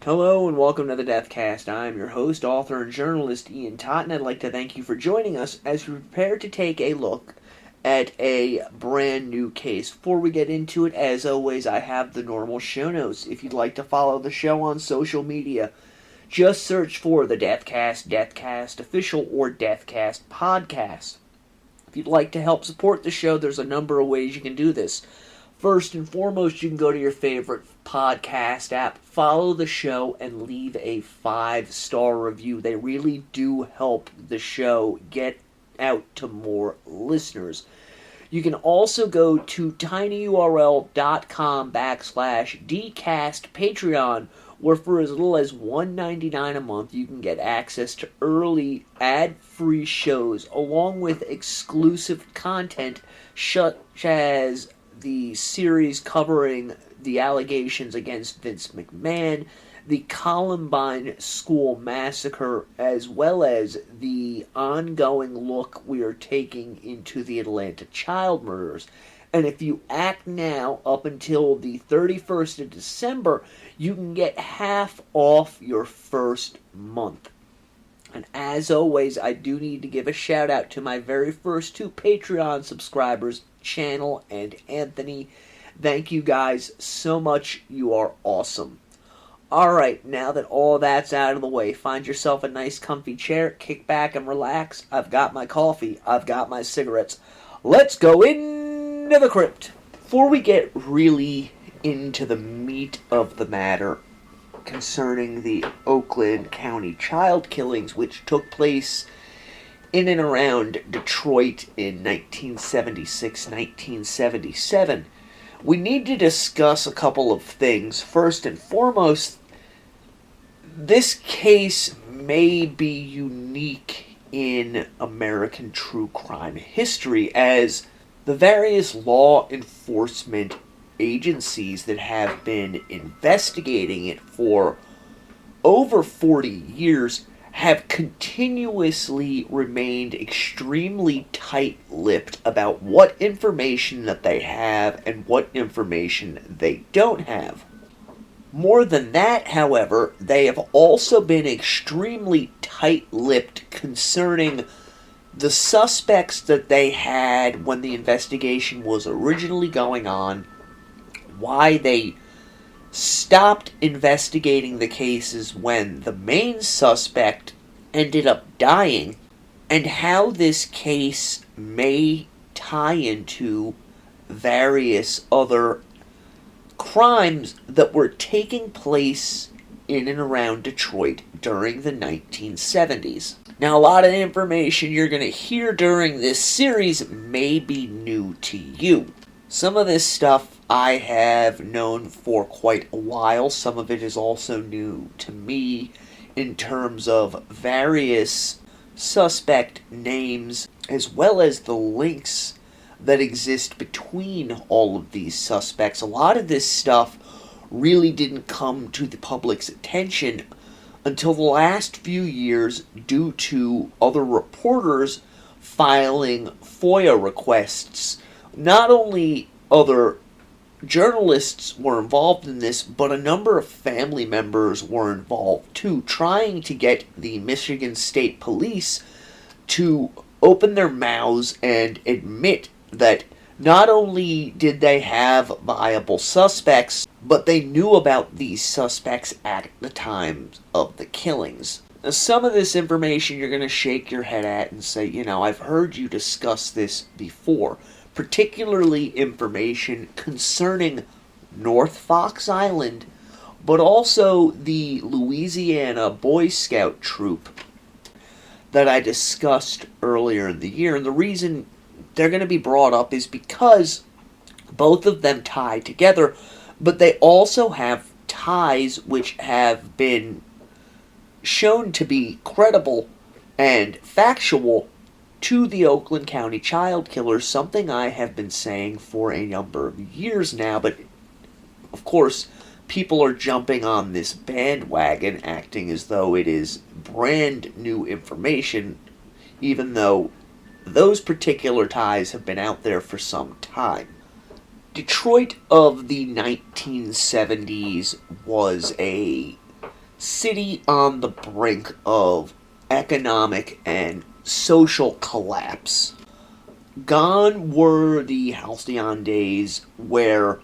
Hello and welcome to the Deathcast. I am your host, author, and journalist Ian Tott, and I'd like to thank you for joining us as we prepare to take a look at a brand new case. Before we get into it, as always, I have the normal show notes. If you'd like to follow the show on social media, just search for the Deathcast, Deathcast Official, or Deathcast Podcast. If you'd like to help support the show, there's a number of ways you can do this. First and foremost, you can go to your favorite podcast app, follow the show, and leave a 5-star review. They really do help the show get out to more listeners. You can also go to tinyurl.com/dcastpatreon, where for as little as $1.99 a month, you can get access to early, ad-free shows, along with exclusive content such as the series covering the allegations against Vince McMahon, the Columbine School Massacre, as well as the ongoing look we are taking into the Atlanta child murders. And if you act now up until the 31st of December, you can get half off your first month. And as always, I do need to give a shout out to my very first 2 Patreon subscribers, Channel and Anthony. Thank you guys so much. You are awesome. Alright, now that all that's out of the way, find yourself a nice comfy chair, kick back and relax. I've got my coffee, I've got my cigarettes. Let's go into the crypt. Before we get really into the meat of the matter concerning the Oakland County child killings, which took place in and around Detroit in 1976-1977, we need to discuss a couple of things. First and foremost, this case may be unique in American true crime history, as the various law enforcement agencies that have been investigating it for over 40 years have continuously remained extremely tight-lipped about what information that they have and what information they don't have. More than that, however, they have also been extremely tight-lipped concerning the suspects that they had when the investigation was originally going on, why they stopped investigating the cases when the main suspect ended up dying, and how this case may tie into various other crimes that were taking place in and around Detroit during the 1970s. Now, a lot of the information you're going to hear during this series may be new to you. Some of this stuff I have known for quite a while. Some of it is also new to me in terms of various suspect names, as well as the links that exist between all of these suspects. A lot of this stuff really didn't come to the public's attention until the last few years due to other reporters filing FOIA requests. Not only other journalists were involved in this, but a number of family members were involved too, trying to get the Michigan State Police to open their mouths and admit that not only did they have viable suspects, but they knew about these suspects at the time of the killings. Now, some of this information you're going to shake your head at and say, I've heard you discuss this before. Particularly information concerning North Fox Island, but also the Louisiana Boy Scout troop that I discussed earlier in the year. And the reason they're going to be brought up is because both of them tie together, but they also have ties which have been shown to be credible and factual to the Oakland County child killers, something I have been saying for a number of years now, but of course people are jumping on this bandwagon acting as though it is brand new information, even though those particular ties have been out there for some time. Detroit of the 1970s was a city on the brink of economic and social collapse. Gone were the halcyon days where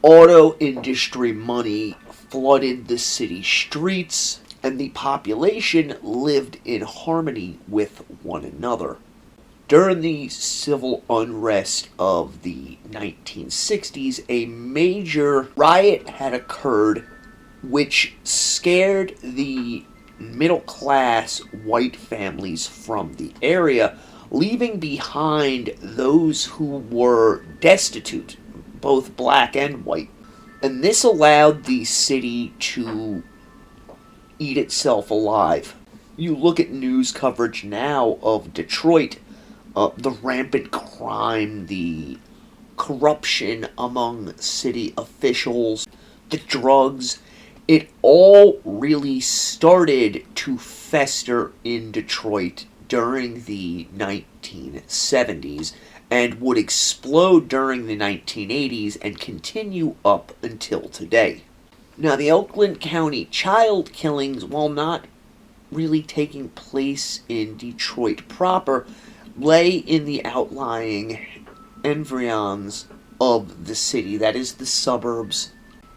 auto industry money flooded the city streets and the population lived in harmony with one another. During the civil unrest of the 1960s, a major riot had occurred which scared the middle class white families from the area, leaving behind those who were destitute, both black and white. And this allowed the city to eat itself alive. You look at news coverage now of Detroit, the rampant crime, the corruption among city officials, the drugs. It all really started to fester in Detroit during the 1970s and would explode during the 1980s and continue up until today. Now, the Oakland County child killings, while not really taking place in Detroit proper, lay in the outlying environs of the city, that is, the suburbs,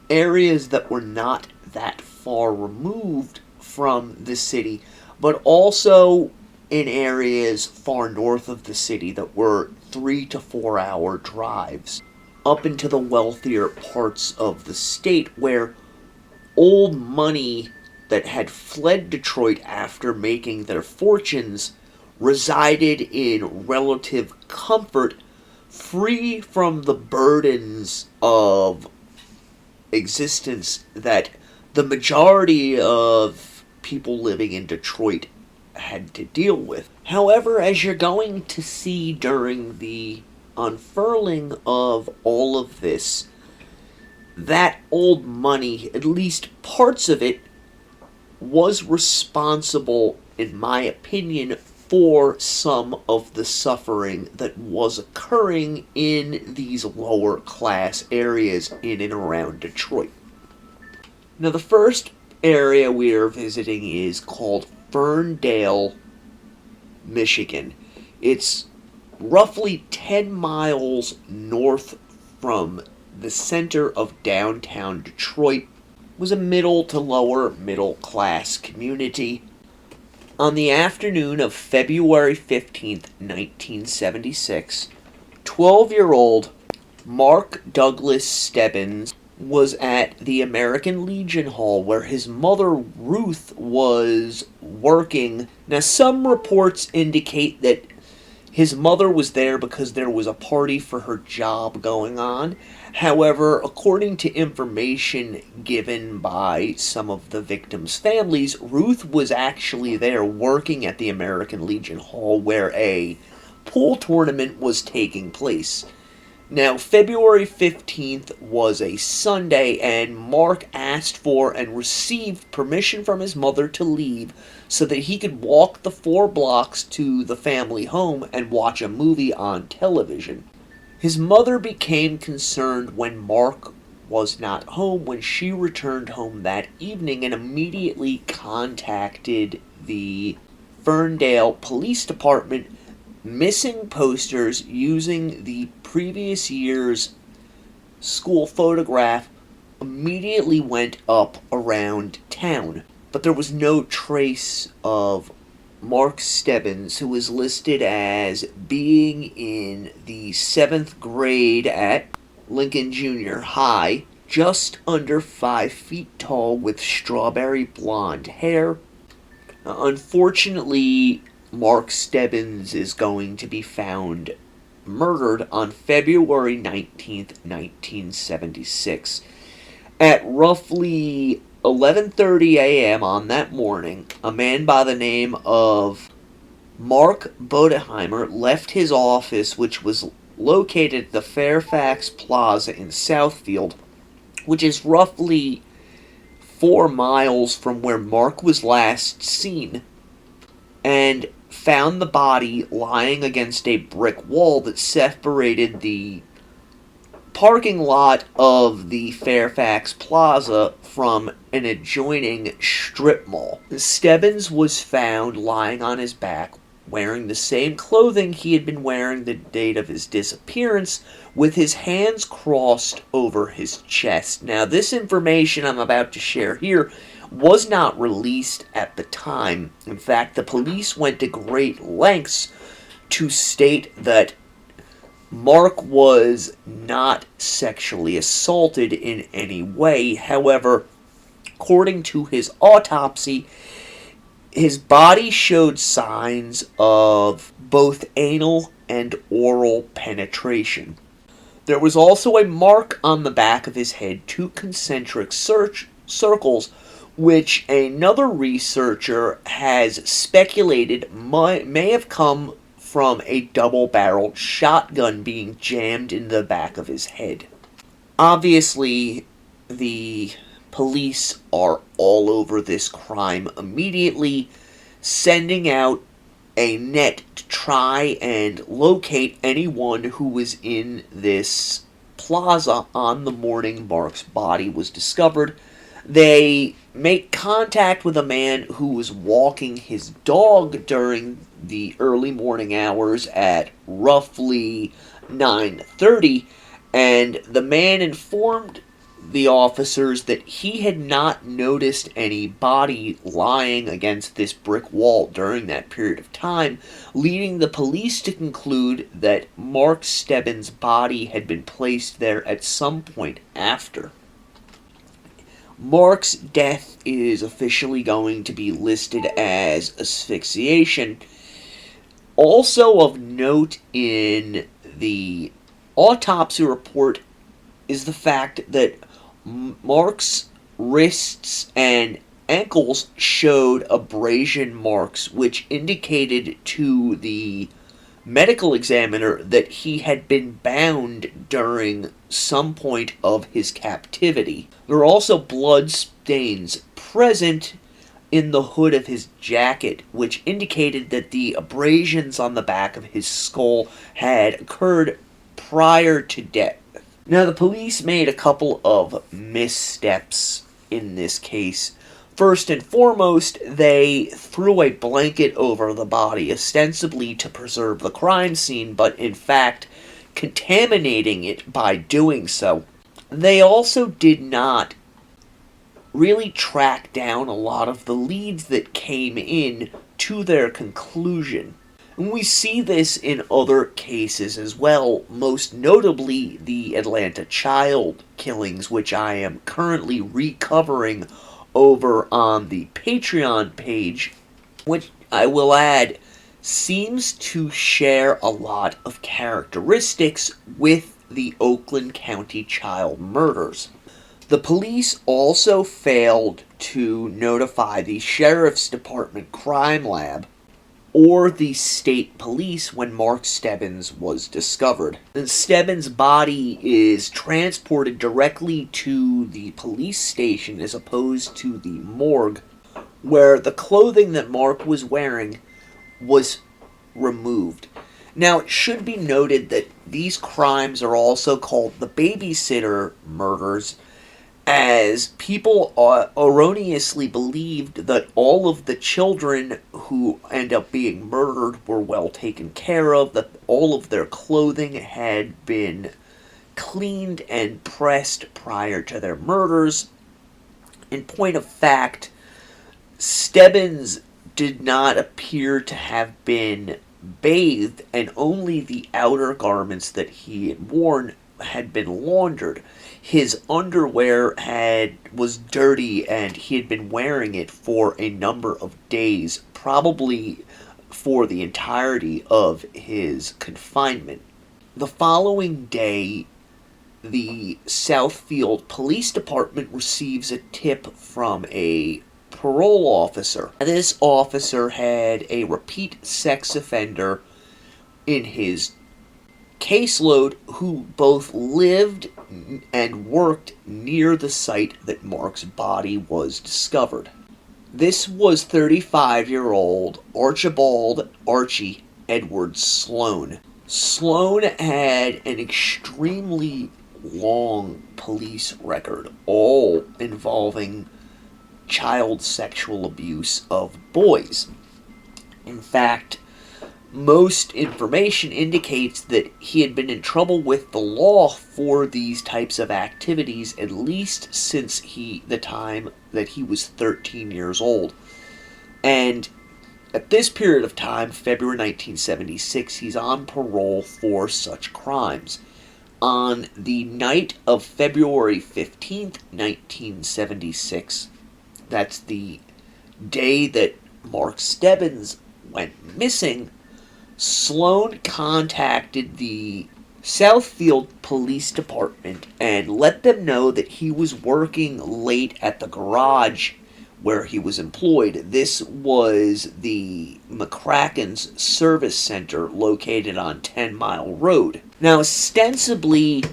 areas that were not that far removed from the city, but also in areas far north of the city that were 3 to 4 hour drives up into the wealthier parts of the state where old money that had fled Detroit after making their fortunes resided in relative comfort, free from the burdens of existence that the majority of people living in Detroit had to deal with. However, as you're going to see during the unfurling of all of this, that old money, at least parts of it, was responsible, in my opinion, for some of the suffering that was occurring in these lower class areas in and around Detroit. Now, the first area we are visiting is called Ferndale, Michigan. It's roughly 10 miles north from the center of downtown Detroit. It was a middle to lower middle class community. On the afternoon of February 15th, 1976, 12-year-old Mark Douglas Stebbins was at the American Legion Hall where his mother Ruth was working. Now, some reports indicate that his mother was there because there was a party for her job going on. However, according to information given by some of the victims' families, Ruth was actually there working at the American Legion Hall where a pool tournament was taking place. Now, February 15th was a Sunday, and Mark asked for and received permission from his mother to leave so that he could walk the 4 blocks to the family home and watch a movie on television. His mother became concerned when Mark was not home when she returned home that evening and immediately contacted the Ferndale Police Department. Missing posters using the previous year's school photograph immediately went up around town, but there was no trace of Mark Stebbins, who was listed as being in the 7th grade at Lincoln Junior High, just under 5 feet tall with strawberry blonde hair. Unfortunately, Mark Stebbins is going to be found murdered on February 19th, 1976. At roughly 11:30 a.m. on that morning, a man by the name of Mark Bodeheimer left his office, which was located at the Fairfax Plaza in Southfield, which is roughly 4 miles from where Mark was last seen, and found the body lying against a brick wall that separated the parking lot of the Fairfax Plaza from an adjoining strip mall. Stebbins was found lying on his back, wearing the same clothing he had been wearing the date of his disappearance, with his hands crossed over his chest. Now, this information I'm about to share here was not released at the time. In fact, the police went to great lengths to state that Mark was not sexually assaulted in any way. However, according to his autopsy, his body showed signs of both anal and oral penetration. There was also a mark on the back of his head, 2 concentric circles, which another researcher has speculated may have come from a double-barreled shotgun being jammed in the back of his head. Obviously, the police are all over this crime immediately, sending out a net to try and locate anyone who was in this plaza on the morning Mark's body was discovered. They make contact with a man who was walking his dog during the early morning hours at roughly 9:30, and the man informed the officers that he had not noticed any body lying against this brick wall during that period of time, leading the police to conclude that Mark Stebbins' body had been placed there at some point after. Mark's death is officially going to be listed as asphyxiation. Also of note in the autopsy report is the fact that Mark's wrists and ankles showed abrasion marks, which indicated to the medical examiner that he had been bound during some point of his captivity. There are also blood stains present in the hood of his jacket, which indicated that the abrasions on the back of his skull had occurred prior to death. Now, the police made a couple of missteps in this case. First and foremost, they threw a blanket over the body, ostensibly to preserve the crime scene, but in fact, contaminating it by doing so. They also did not really track down a lot of the leads that came in to their conclusion. And we see this in other cases as well, most notably the Atlanta child killings, which I am currently recovering over on the Patreon page, which I will add seems to share a lot of characteristics with the Oakland County child murders. The police also failed to notify the Sheriff's Department Crime Lab or the state police when Mark Stebbins was discovered. And Stebbins' body is transported directly to the police station as opposed to the morgue, where the clothing that Mark was wearing was removed. Now, it should be noted that these crimes are also called the babysitter murders, as people erroneously believed that all of the children who end up being murdered were well taken care of, that all of their clothing had been cleaned and pressed prior to their murders. In point of fact, Stebbins did not appear to have been bathed, and only the outer garments that he had worn had been laundered. His underwear was dirty, and he had been wearing it for a number of days, probably for the entirety of his confinement. The following day, the Southfield Police Department receives a tip from a parole officer. This officer had a repeat sex offender in his caseload who both lived and worked near the site that Mark's body was discovered. This was 35-year-old Archibald Archie Edward Sloan. Sloan had an extremely long police record, all involving child sexual abuse of boys. In fact, most information indicates that he had been in trouble with the law for these types of activities at least since the time that he was 13 years old. And at this period of time, February 1976, he's on parole for such crimes. On the night of February 15th, 1976, that's the day that Mark Stebbins went missing, Sloan contacted the Southfield Police Department and let them know that he was working late at the garage where he was employed. This was the McCracken's Service Center located on 10 Mile Road. Now, ostensibly,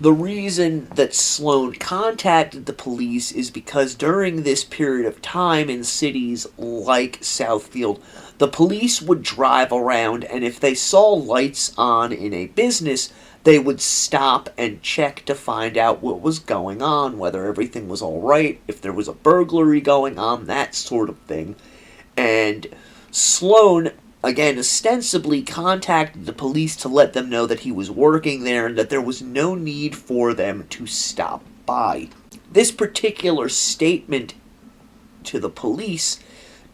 the reason that Sloan contacted the police is because during this period of time in cities like Southfield, the police would drive around, and if they saw lights on in a business, they would stop and check to find out what was going on, whether everything was all right, if there was a burglary going on, that sort of thing. And Sloan, again, ostensibly contacted the police to let them know that he was working there and that there was no need for them to stop by. This particular statement to the police,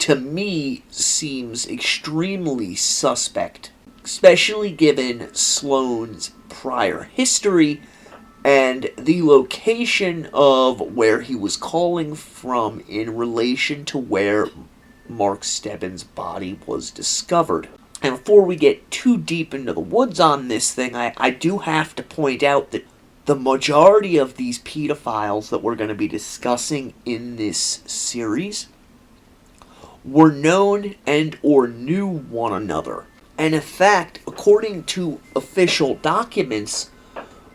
to me, seems extremely suspect, especially given Sloan's prior history and the location of where he was calling from in relation to where Mark Stebbins' body was discovered. And before we get too deep into the woods on this thing, I do have to point out that the majority of these pedophiles that we're going to be discussing in this series were known and or knew one another. And in fact, according to official documents,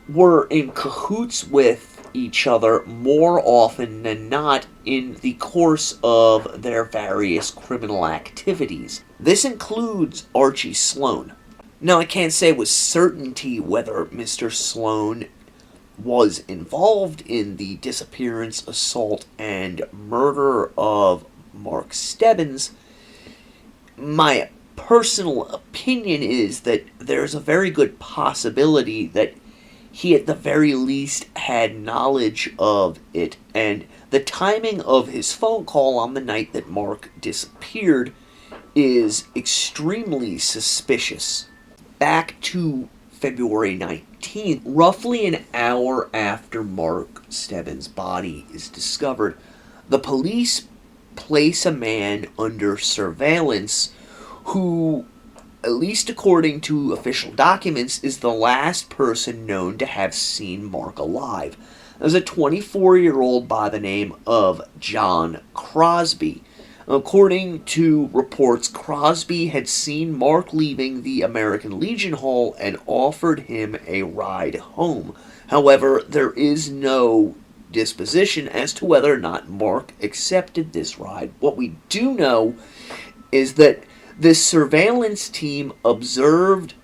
were in cahoots with each other more often than not in the course of their various criminal activities. This includes Archie Sloan. Now, I can't say with certainty whether Mr. Sloan was involved in the disappearance, assault, and murder of Mark Stebbins. My personal opinion is that there's a very good possibility that he at the very least had knowledge of it, and the timing of his phone call on the night that Mark disappeared is extremely suspicious. Back to February 19th, roughly an hour after Mark Stebbins' body is discovered, the police place a man under surveillance who, at least according to official documents, is the last person known to have seen Mark alive. There's a 24-year-old by the name of John Crosby. According to reports, Crosby had seen Mark leaving the American Legion Hall and offered him a ride home. However, there is no disposition as to whether or not Mark accepted this ride. What we do know is that this surveillance team observed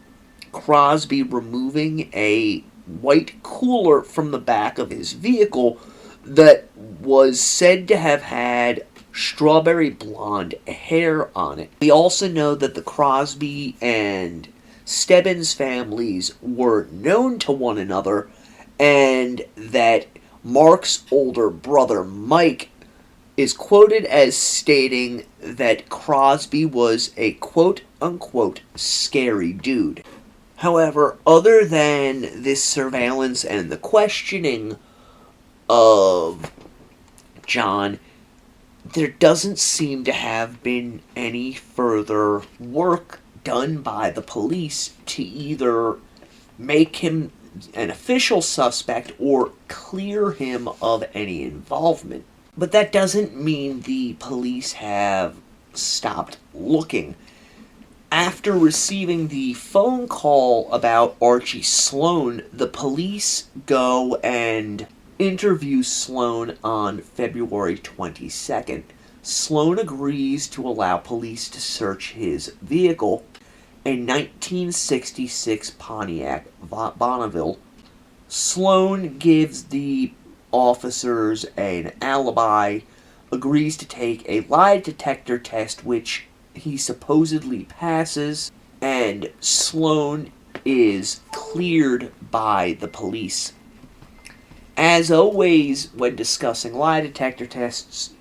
Crosby removing a white cooler from the back of his vehicle that was said to have had strawberry blonde hair on it. We also know that the Crosby and Stebbins families were known to one another, and that Mark's older brother Mike is quoted as stating that Crosby was a quote-unquote scary dude. However, other than this surveillance and the questioning of John, there doesn't seem to have been any further work done by the police to either make him an official suspect or clear him of any involvement. But that doesn't mean the police have stopped looking. After receiving the phone call about Archie Sloan, the police go and interview Sloan on February 22nd. Sloan agrees to allow police to search his vehicle, a 1966 Pontiac Bonneville. Sloan gives the officers an alibi agrees to take a lie detector test, which he supposedly passes, and Sloan is cleared by the police. As always, when discussing lie detector tests,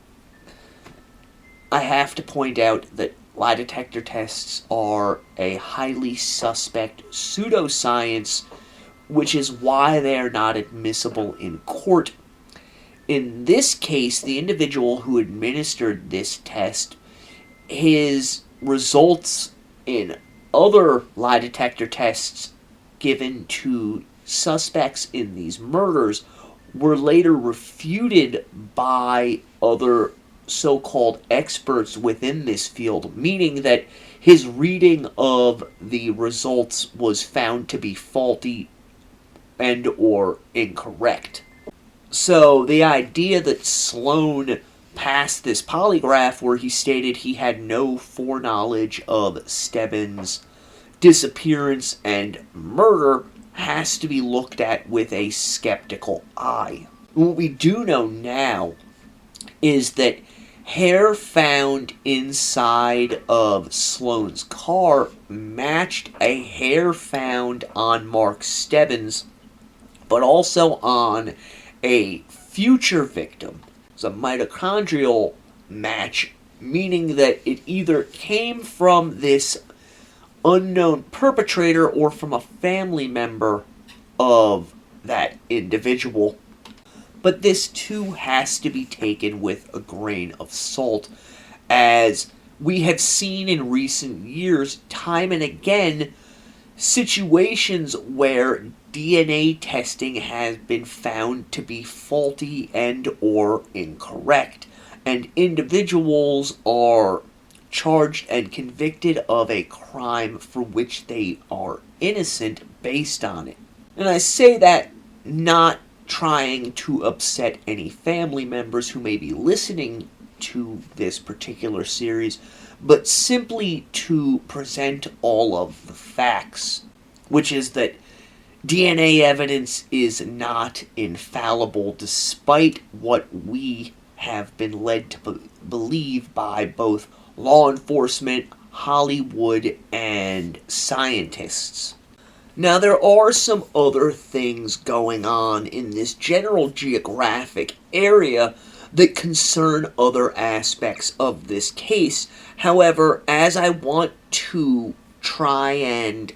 I have to point out that lie detector tests are a highly suspect pseudoscience, which is why they are not admissible in court. In this case, the individual who administered this test, his results in other lie detector tests given to suspects in these murders were later refuted by other so-called experts within this field, meaning that his reading of the results was found to be faulty and or incorrect. So the idea that Sloan passed this polygraph where he stated he had no foreknowledge of Stebbins' disappearance and murder has to be looked at with a skeptical eye. What we do know now is that hair found inside of Sloan's car matched a hair found on Mark Stebbins, but also on a future victim. It's a mitochondrial match, meaning that it either came from this unknown perpetrator or from a family member of that individual. But this too has to be taken with a grain of salt, as we have seen in recent years, time and again, situations where DNA testing has been found to be faulty and or incorrect, and individuals are charged and convicted of a crime for which they are innocent based on it. And I say that not trying to upset any family members who may be listening to this particular series, but simply to present all of the facts, which is that DNA evidence is not infallible, despite what we have been led to believe by both law enforcement, Hollywood, and scientists. Now, there are some other things going on in this general geographic area that concern other aspects of this case. However, as I want to try and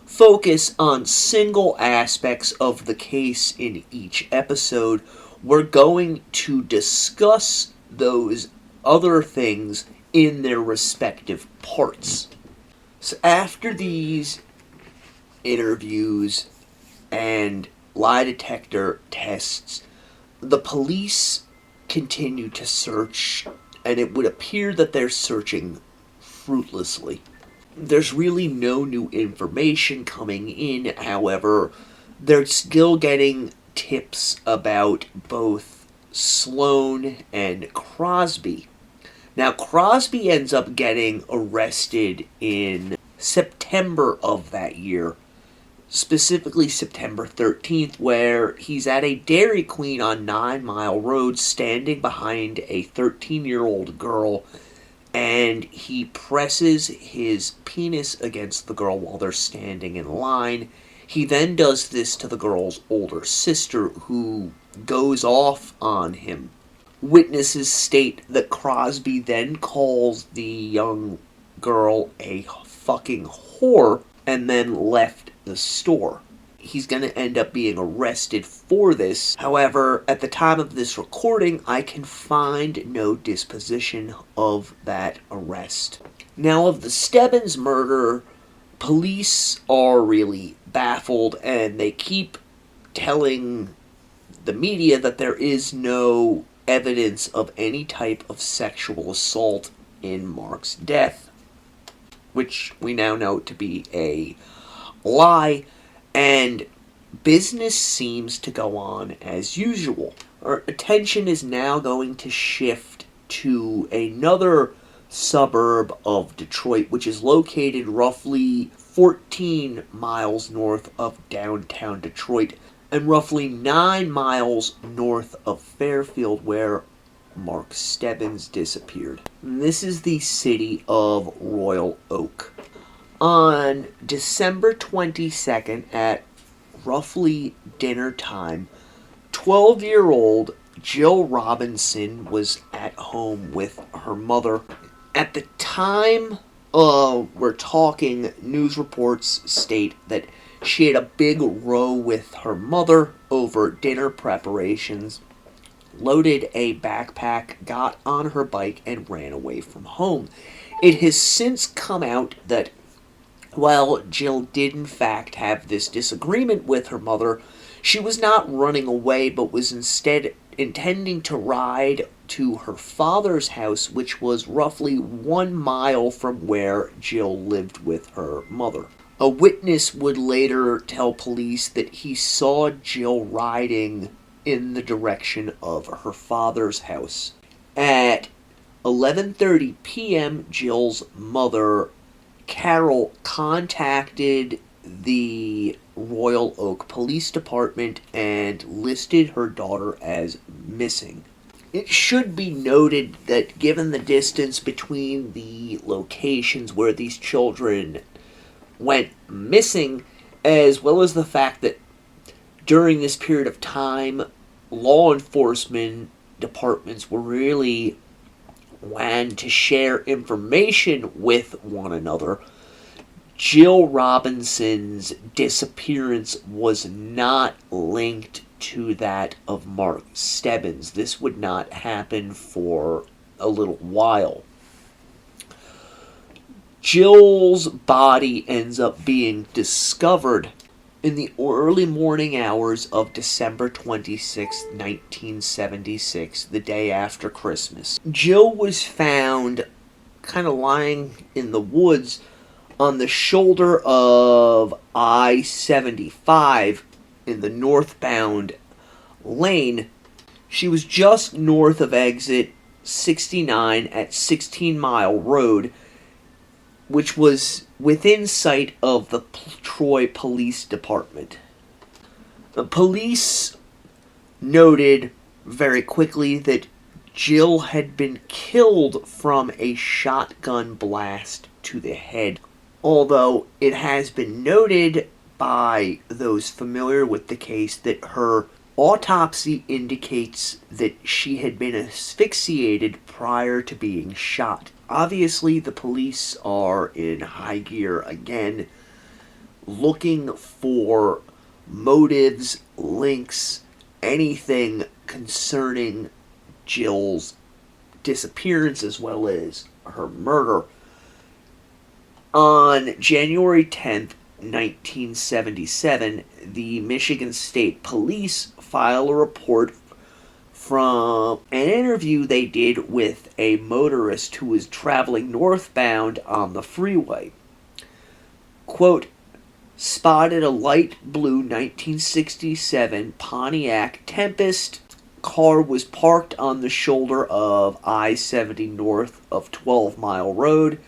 focus on single aspects of the case in each episode, we're going to discuss those other things in their respective parts. So after these interviews and lie detector tests, the police continue to search, and it would appear that they're searching fruitlessly. There's really no new information coming in, however, they're still getting tips about both Sloan and Crosby. Now, Crosby ends up getting arrested in September of that year, specifically September 13th, where he's at a Dairy Queen on 9 Mile Road standing behind a 13-year-old girl, and he presses his penis against the girl while they're standing in line. He then does this to the girl's older sister, who goes off on him. Witnesses state that Crosby then calls the young girl a fucking whore and then left the store. He's going to end up being arrested for this. However, at the time of this recording, I can find no disposition of that arrest. Now, of the Stebbins murder, police are really baffled, and they keep telling the media that there is no evidence of any type of sexual assault in Mark's death, which we now know to be a lie, and business seems to go on as usual. Our attention is now going to shift to another suburb of Detroit, which is located roughly 14 miles north of downtown Detroit, and roughly 9 miles north of Fairfield, where Mark Stebbins disappeared. And this is the city of Royal Oak. On December 22nd at roughly dinner time, 12-year-old Jill Robinson was at home with her mother. At the time we're talking, news reports state that she had a big row with her mother over dinner preparations, loaded a backpack, got on her bike, and ran away from home. It has since come out that while Jill did in fact have this disagreement with her mother, she was not running away but was instead intending to ride to her father's house, which was roughly 1 mile from where Jill lived with her mother. A witness would later tell police that he saw Jill riding in the direction of her father's house. At 11:30 p.m., Jill's mother, Carol, contacted the Royal Oak Police Department and listed her daughter as missing. It should be noted that given the distance between the locations where these children went missing, as well as the fact that during this period of time, law enforcement departments were really wanting to share information with one another, Jill Robinson's disappearance was not linked to that of Mark Stebbins. This would not happen for a little while. Jill's body ends up being discovered in the early morning hours of December 26, 1976, the day after Christmas. Jill was found kind of lying in the woods on the shoulder of I-75 in the northbound lane. She was just north of exit 69 at 16 Mile Road, which was within sight of the Troy Police Department. The police noted very quickly that Jill had been killed from a shotgun blast to the head, although it has been noted by those familiar with the case that her autopsy indicates that she had been asphyxiated prior to being shot. Obviously, the police are in high gear again, looking for motives, links, anything concerning Jill's disappearance as well as her murder. On January 10th, 1977, the Michigan State Police file a report from an interview they did with a motorist who was traveling northbound on the freeway. Quote, spotted a light blue 1967 Pontiac Tempest. Car was parked on the shoulder of I-70 north of 12 Mile Road.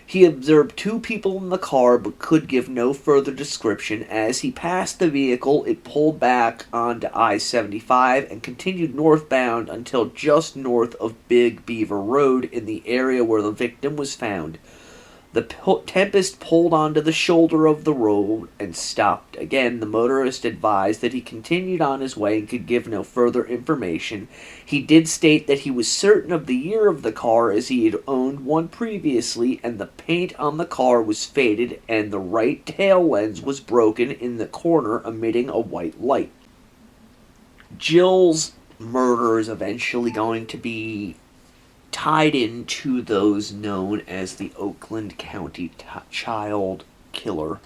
He observed two people in the car but could give no further description. As he passed the vehicle, it pulled back onto I-75 and continued northbound until just north of Big Beaver Road in the area where the victim was found. The Tempest pulled onto the shoulder of the road and stopped. Again, the motorist advised that he continued on his way and could give no further information. He did state that he was certain of the year of the car as he had owned one previously, and the paint on the car was faded and the right tail lens was broken in the corner, emitting a white light. Jill's murder is eventually going to be tied into those known as the Oakland County child killer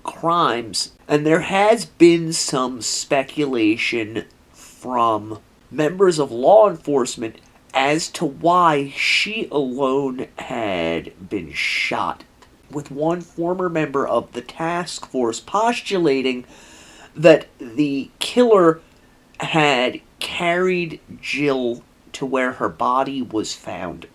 crimes. And there has been some speculation from members of law enforcement as to why she alone had been shot, with one former member of the task force postulating that the killer had carried Jill to where her body was found,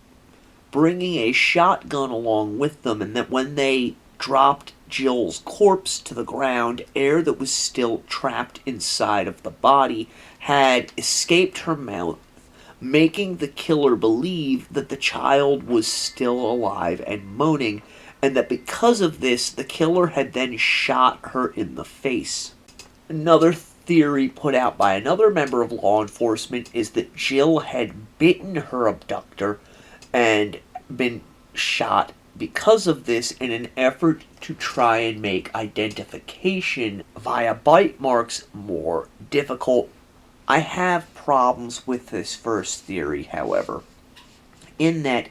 bringing a shotgun along with them, and that when they dropped Jill's corpse to the ground, air that was still trapped inside of the body had escaped her mouth, making the killer believe that the child was still alive and moaning, and that because of this, the killer had then shot her in the face. Another theory put out by another member of law enforcement is that Jill had bitten her abductor and been shot because of this in an effort to try and make identification via bite marks more difficult. I have problems with this first theory, however, in that,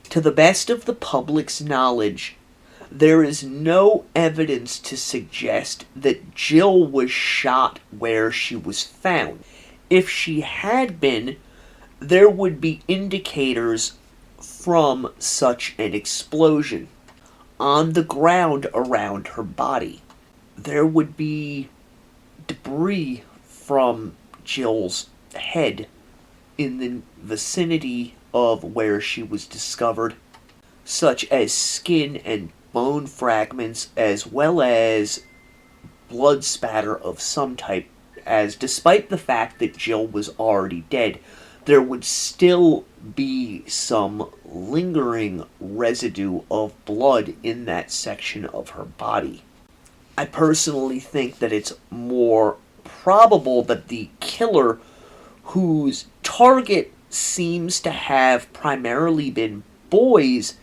to the best of the public's knowledge, there is no evidence to suggest that Jill was shot where she was found. If she had been, there would be indicators from such an explosion on the ground around her body. There would be debris from Jill's head in the vicinity of where she was discovered, such as skin and bone fragments, as well as blood spatter of some type, as despite the fact that Jill was already dead, there would still be some lingering residue of blood in that section of her body. I personally think that it's more probable that the killer, whose target seems to have primarily been boys,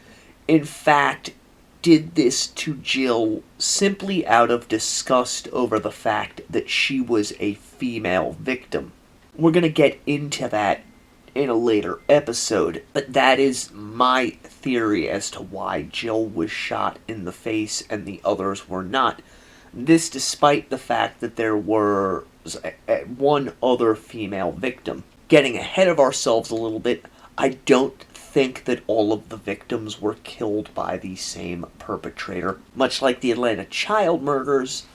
in fact did this to Jill simply out of disgust over the fact that she was a female victim. We're going to get into that in a later episode, but that is my theory as to why Jill was shot in the face and the others were not. This despite the fact that there was one other female victim. Getting ahead of ourselves a little bit, I don't think that all of the victims were killed by the same perpetrator. Much like the Atlanta child murders,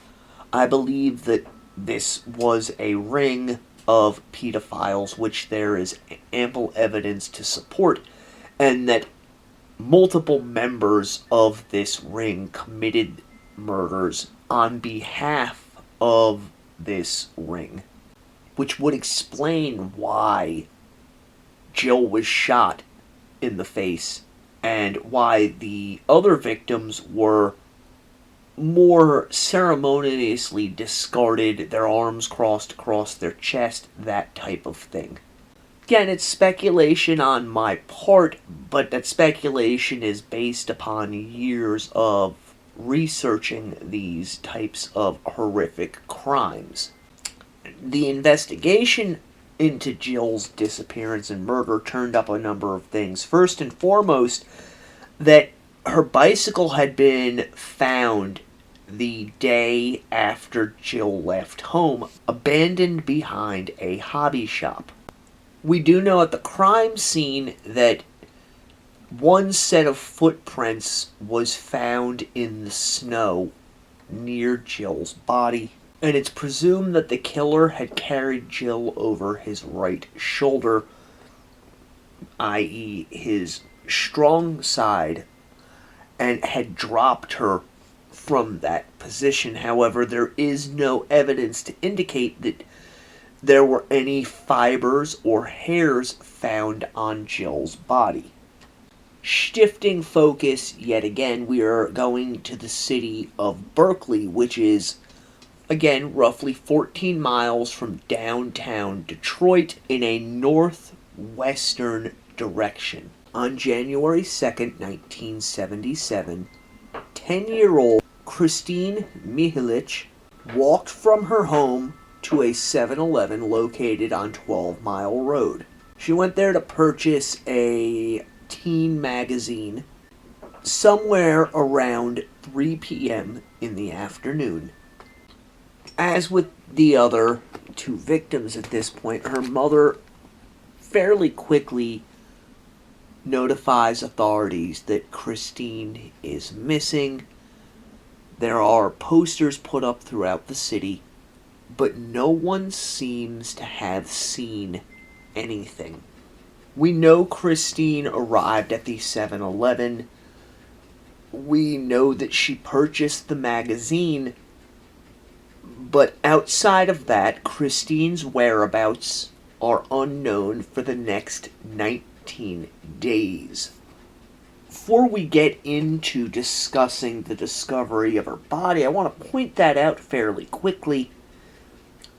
I believe that this was a ring of pedophiles, which there is ample evidence to support, and that multiple members of this ring committed murders on behalf of this ring, which would explain why Jill was shot in the face and why the other victims were more ceremoniously discarded, their arms crossed across their chest, that type of thing. Again, it's speculation on my part, but that speculation is based upon years of researching these types of horrific crimes. The investigation into Jill's disappearance and murder turned up a number of things. First and foremost, that her bicycle had been found the day after Jill left home, abandoned behind a hobby shop. We do know at the crime scene that one set of footprints was found in the snow near Jill's body, and it's presumed that the killer had carried Jill over his right shoulder, i.e. his strong side, and had dropped her from that position. However, there is no evidence to indicate that there were any fibers or hairs found on Jill's body. Shifting focus yet again, we are going to the city of Berkeley, which is, again, roughly 14 miles from downtown Detroit in a northwestern direction. On January 2nd, 1977, 10-year-old Christine Mihalic walked from her home to a 7-Eleven located on 12 Mile Road. She went there to purchase a teen magazine somewhere around 3 p.m. in the afternoon. As with the other two victims at this point, her mother fairly quickly notifies authorities that Christine is missing. There are posters put up throughout the city, but no one seems to have seen anything. We know Christine arrived at the 7-Eleven. We know that she purchased the magazine, but outside of that, Christine's whereabouts are unknown for the next 19 days. Before we get into discussing the discovery of her body, I want to point that out fairly quickly.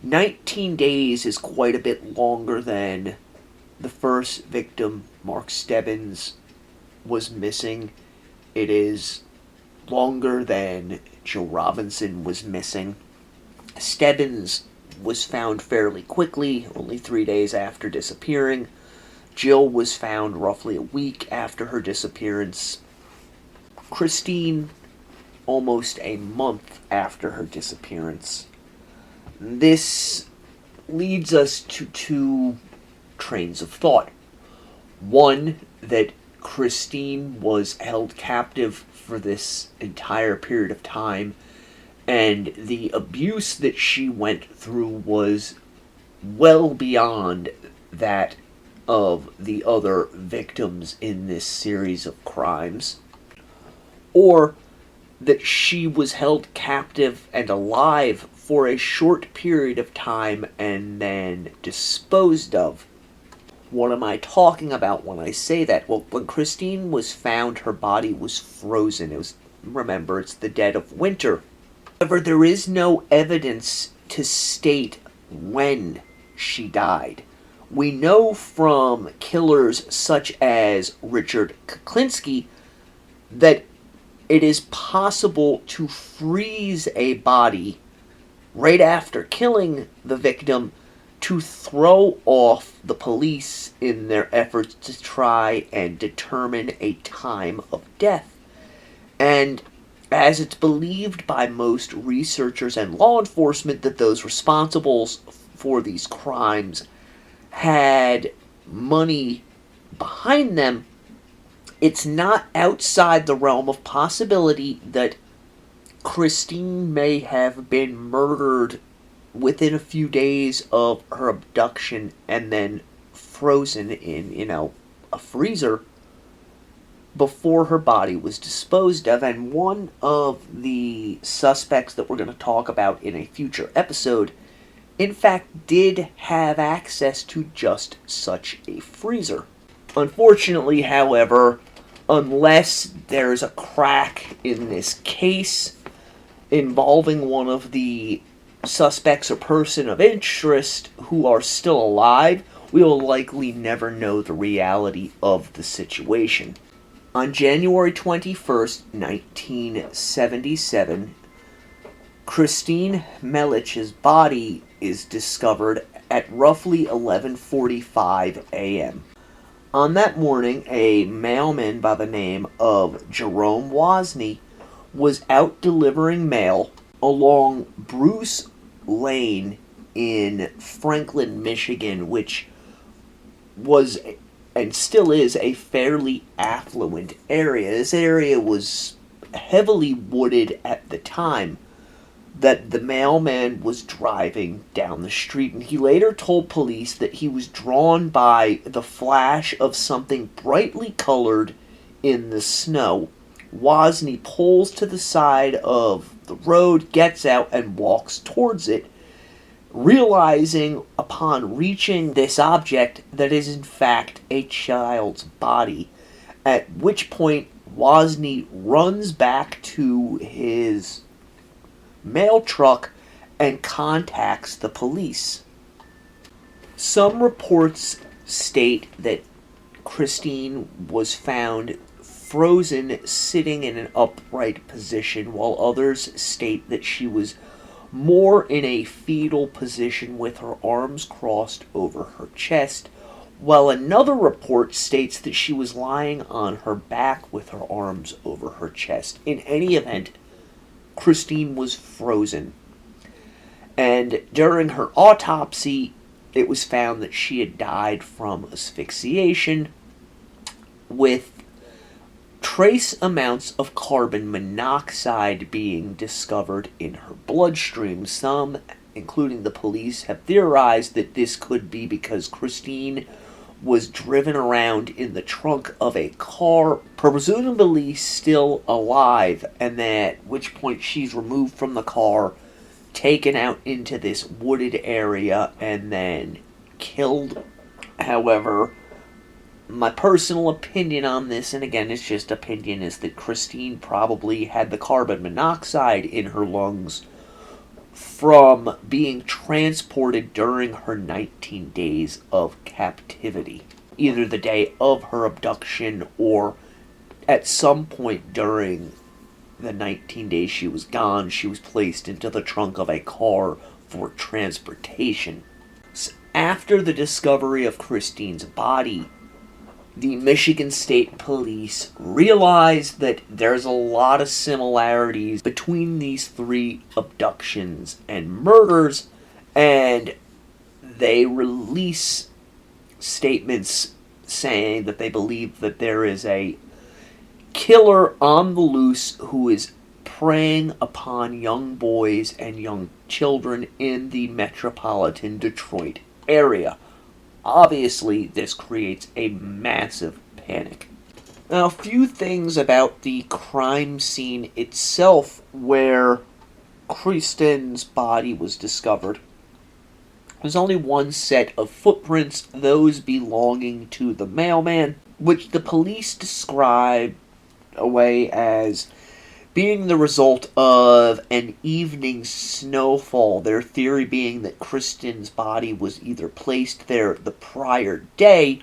19 days is quite a bit longer than the first victim, Mark Stebbins, was missing. It is longer than Joe Robinson was missing. Stebbins was found fairly quickly, only 3 days after disappearing. Jill was found roughly a week after her disappearance. Christine, almost a month after her disappearance. This leads us to two trains of thought. One, that Christine was held captive for this entire period of time, and the abuse that she went through was well beyond that of the other victims in this series of crimes. Or that she was held captive and alive for a short period of time and then disposed of. What am I talking about when I say that? Well, when Christine was found, her body was frozen. Remember, it's the dead of winter. However, there is no evidence to state when she died. We know from killers such as Richard Kuklinski that it is possible to freeze a body right after killing the victim to throw off the police in their efforts to try and determine a time of death. And as it's believed by most researchers and law enforcement that those responsible for these crimes had money behind them, it's not outside the realm of possibility that Christine may have been murdered within a few days of her abduction and then frozen in, a freezer before her body was disposed of. And one of the suspects that we're going to talk about in a future episode, in fact, did have access to just such a freezer. Unfortunately, however, unless there's a crack in this case involving one of the suspects or person of interest who are still alive, we will likely never know the reality of the situation. On January 21st, 1977, Christine Melich's body is discovered at roughly 11:45 a.m. On that morning, a mailman by the name of Jerome Wozni was out delivering mail along Bruce Lane in Franklin, Michigan, which was and still is a fairly affluent area. This area was heavily wooded at the time that the mailman was driving down the street, and he later told police that he was drawn by the flash of something brightly colored in the snow. Wozni pulls to the side of the road, gets out, and walks towards it, realizing upon reaching this object that is in fact a child's body, at which point Wozni runs back to his mail truck and contacts the police. Some reports state that Christine was found frozen sitting in an upright position, while others state that she was more in a fetal position with her arms crossed over her chest, while another report states that she was lying on her back with her arms over her chest. In any event, Christine was frozen. And during her autopsy, it was found that she had died from asphyxiation with trace amounts of carbon monoxide being discovered in her bloodstream. Some, including the police, have theorized that this could be because Christine was driven around in the trunk of a car, presumably still alive, and at which point she's removed from the car, taken out into this wooded area, and then killed. However, my personal opinion on this, and again, it's just opinion, is that Christine probably had the carbon monoxide in her lungs from being transported during her 19 days of captivity. Either the day of her abduction or at some point during the 19 days she was gone, she was placed into the trunk of a car for transportation. So after the discovery of Christine's body, the Michigan State Police realized that there's a lot of similarities between these three abductions and murders, and they release statements saying that they believe that there is a killer on the loose who is preying upon young boys and young children in the metropolitan Detroit area. Obviously, this creates a massive panic. Now, a few things about the crime scene itself where Kristen's body was discovered. There's only one set of footprints, those belonging to the mailman, which the police describe away as being the result of an evening snowfall. Their theory being that Kristen's body was either placed there the prior day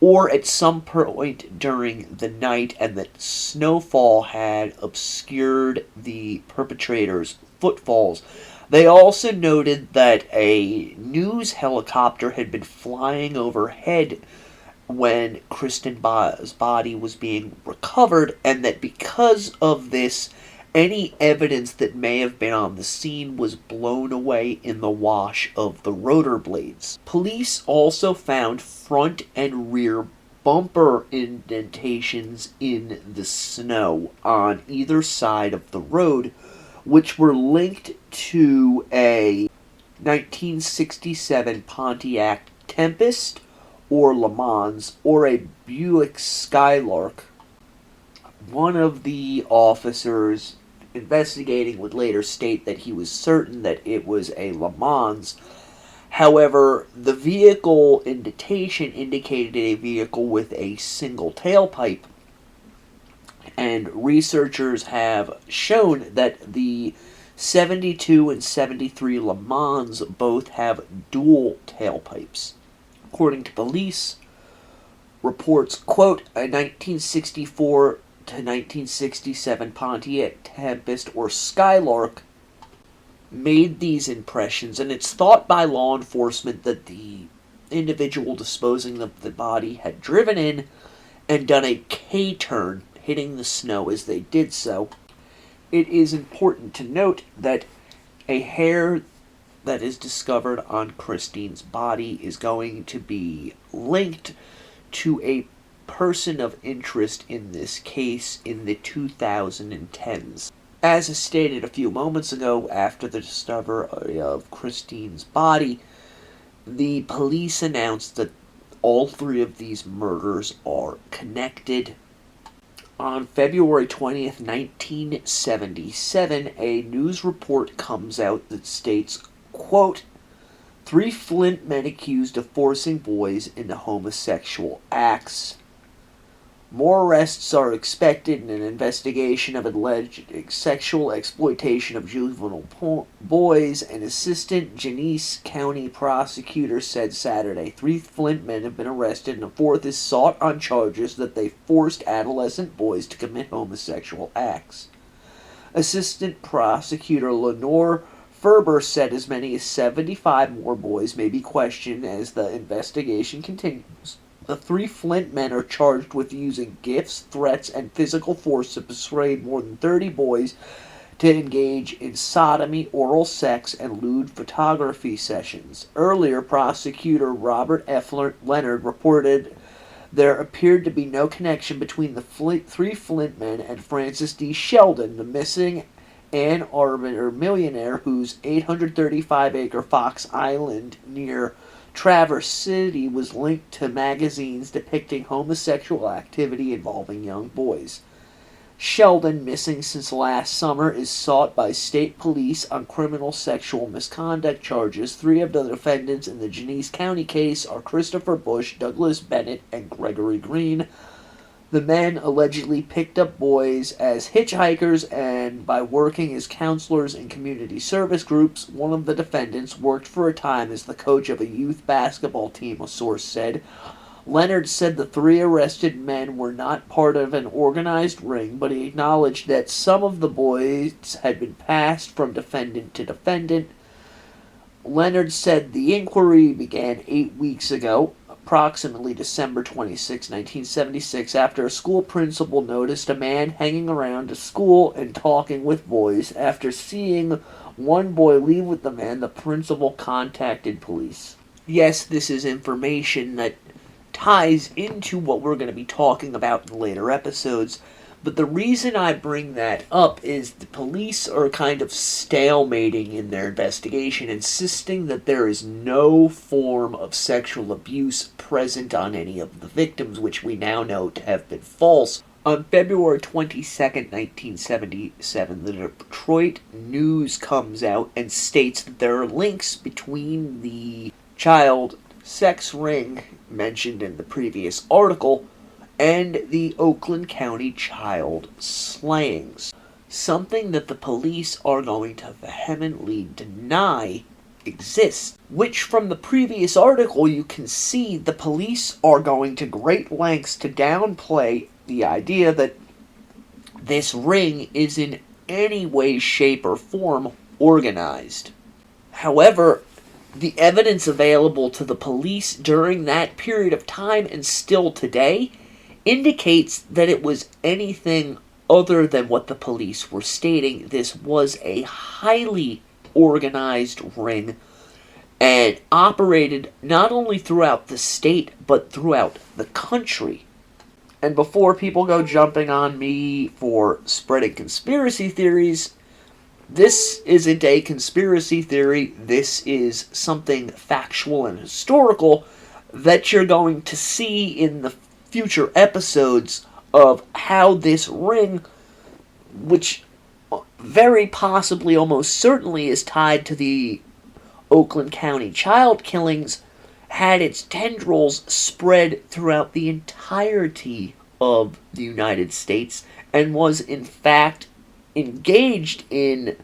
or at some point during the night, and that snowfall had obscured the perpetrator's footfalls. They also noted that a news helicopter had been flying overhead when Kristen's body was being recovered, and that because of this, any evidence that may have been on the scene was blown away in the wash of the rotor blades. Police also found front and rear bumper indentations in the snow on either side of the road, which were linked to a 1967 Pontiac Tempest or Le Mans, or a Buick Skylark. One of the officers investigating would later state that he was certain that it was a Le Mans. However, the vehicle indentation indicated a vehicle with a single tailpipe, and researchers have shown that the 72 and 73 Le Mans both have dual tailpipes. According to police reports, quote, a 1964 to 1967 Pontiac Tempest or Skylark made these impressions, and it's thought by law enforcement that the individual disposing of the body had driven in and done a K-turn, hitting the snow as they did so. It is important to note that a hair that is discovered on Christine's body is going to be linked to a person of interest in this case in the 2010s. As stated a few moments ago, after the discovery of Christine's body, the police announced that all three of these murders are connected. On February 20th, 1977, a news report comes out that states, quote, 3 Flint men accused of forcing boys into homosexual acts. More arrests are expected in an investigation of alleged sexual exploitation of juvenile boys, an assistant Genesee County prosecutor said Saturday. 3 Flint men have been arrested, and a 4th is sought on charges that they forced adolescent boys to commit homosexual acts. Assistant prosecutor Lenore Ferber said as many as 75 more boys may be questioned as the investigation continues. The 3 Flint men are charged with using gifts, threats, and physical force to persuade more than 30 boys to engage in sodomy, oral sex, and lewd photography sessions. Earlier, prosecutor Robert F. Leonard reported there appeared to be no connection between the 3 Flint men and Francis D. Sheldon, the missing Ann Arbor millionaire whose 835-acre Fox Island near Traverse City was linked to magazines depicting homosexual activity involving young boys. Sheldon, missing since last summer, is sought by state police on criminal sexual misconduct charges. Three of the defendants in the Genesee County case are Christopher Bush, Douglas Bennett, and Gregory Green. The men allegedly picked up boys as hitchhikers and by working as counselors in community service groups. One of the defendants worked for a time as the coach of a youth basketball team, a source said. Leonard said the three arrested men were not part of an organized ring, but he acknowledged that some of the boys had been passed from defendant to defendant. Leonard said the inquiry began 8 weeks ago, approximately December 26, 1976, after a school principal noticed a man hanging around a school and talking with boys. After seeing one boy leave with the man, the principal contacted police. Yes, this is information that ties into what we're going to be talking about in later episodes, but the reason I bring that up is the police are kind of stalemating in their investigation, insisting that there is no form of sexual abuse present on any of the victims, which we now know to have been false. On February 22nd, 1977, the Detroit News comes out and states that there are links between the child sex ring mentioned in the previous article and the Oakland County child slayings. Something that the police are going to vehemently deny exists, which from the previous article you can see the police are going to great lengths to downplay the idea that this ring is in any way, shape, or form organized. However, the evidence available to the police during that period of time and still today indicates that it was anything other than what the police were stating. This was a highly organized ring and operated not only throughout the state but throughout the country. And before people go jumping on me for spreading conspiracy theories, this isn't a conspiracy theory. This is something factual and historical that you're going to see in the future episodes of how this ring, which very possibly, almost certainly is tied to the Oakland County child killings, had its tendrils spread throughout the entirety of the United States and was in fact engaged in,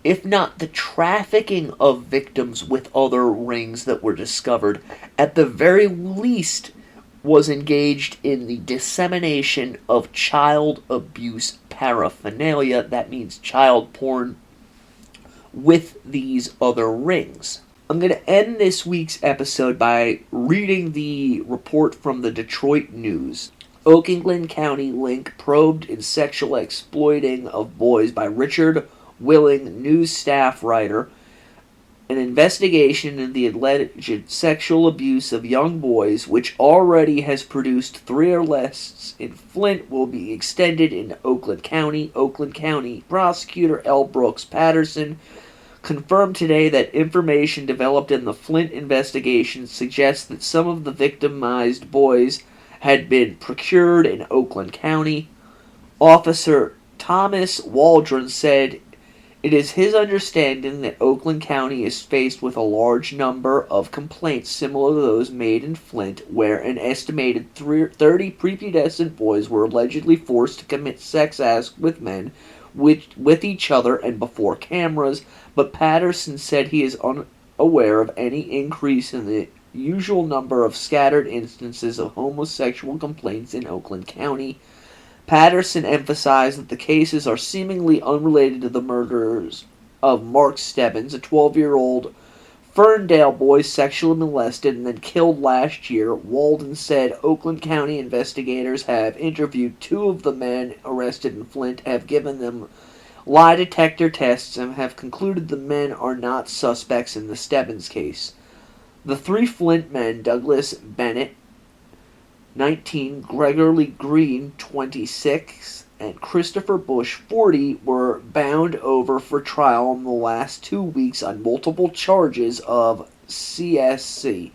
if not the trafficking of victims with other rings that were discovered, at the very least was engaged in the dissemination of child abuse paraphernalia, that means child porn, with these other rings. I'm going to end this week's episode by reading the report from the Detroit News. Oakland County link probed in sexual exploiting of boys by Richard Willing, news staff writer. An investigation into the alleged sexual abuse of young boys, which already has produced 3 arrests in Flint, will be extended in Oakland County. Oakland County prosecutor L. Brooks Patterson confirmed today that information developed in the Flint investigation suggests that some of the victimized boys had been procured in Oakland County. Officer Thomas Waldron said it is his understanding that Oakland County is faced with a large number of complaints similar to those made in Flint, where an estimated 30 prepubescent boys were allegedly forced to commit sex acts with men with each other and before cameras, but Patterson said he is unaware of any increase in the usual number of scattered instances of homosexual complaints in Oakland County. Patterson emphasized that the cases are seemingly unrelated to the murders of Mark Stebbins, a 12-year-old Ferndale boy sexually molested and then killed last year. Walden said Oakland County investigators have interviewed 2 of the men arrested in Flint, have given them lie detector tests, and have concluded the men are not suspects in the Stebbins case. The 3 Flint men, Douglas Bennett, 19, Gregory Green, 26, and Christopher Bush, 40, were bound over for trial in the last 2 weeks on multiple charges of CSC.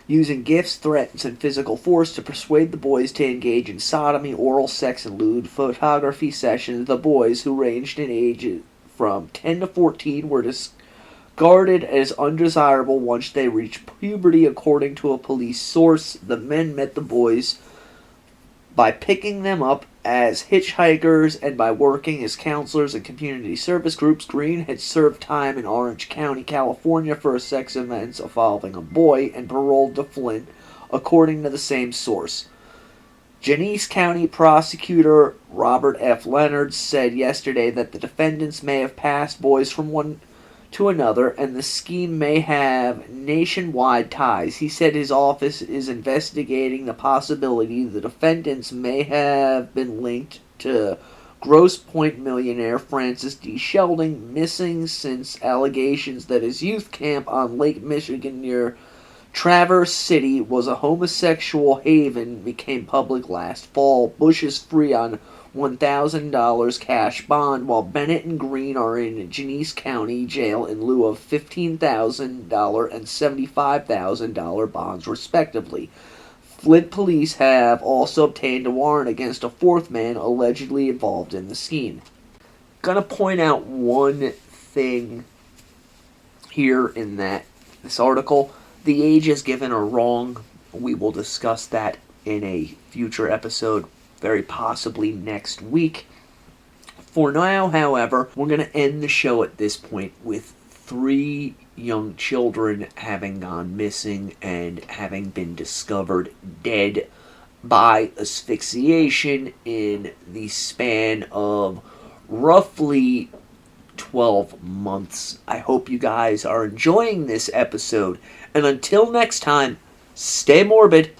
using gifts, threats, and physical force to persuade the boys to engage in sodomy, oral sex, and lewd photography sessions. The boys, who ranged in age from 10 to 14, were discarded as undesirable once they reached puberty, according to a police source. The men met the boys by picking them up as hitchhikers and by working as counselors in community service groups. Green had served time in Orange County, California for a sex offense involving a boy and paroled to Flint, according to the same source. Genesee County Prosecutor Robert F. Leonard said yesterday that the defendants may have passed boys from one to another, and the scheme may have nationwide ties. He said his office is investigating the possibility the defendants may have been linked to Grosse Pointe millionaire Francis D. Sheldon, missing since allegations that his youth camp on Lake Michigan near Traverse City was a homosexual haven became public last fall. Bush is free on $1,000 cash bond, while Bennett and Green are in Genesee County Jail in lieu of $15,000 and $75,000 bonds, respectively. Flint police have also obtained a warrant against a fourth man allegedly involved in the scheme. Gonna point out one thing here in this article. The ages given are wrong. We will discuss that in a future episode, very possibly next week. For now, however, we're going to end the show at this point with 3 young children having gone missing and having been discovered dead by asphyxiation in the span of roughly 12 months. I hope you guys are enjoying this episode, and until next time, stay morbid.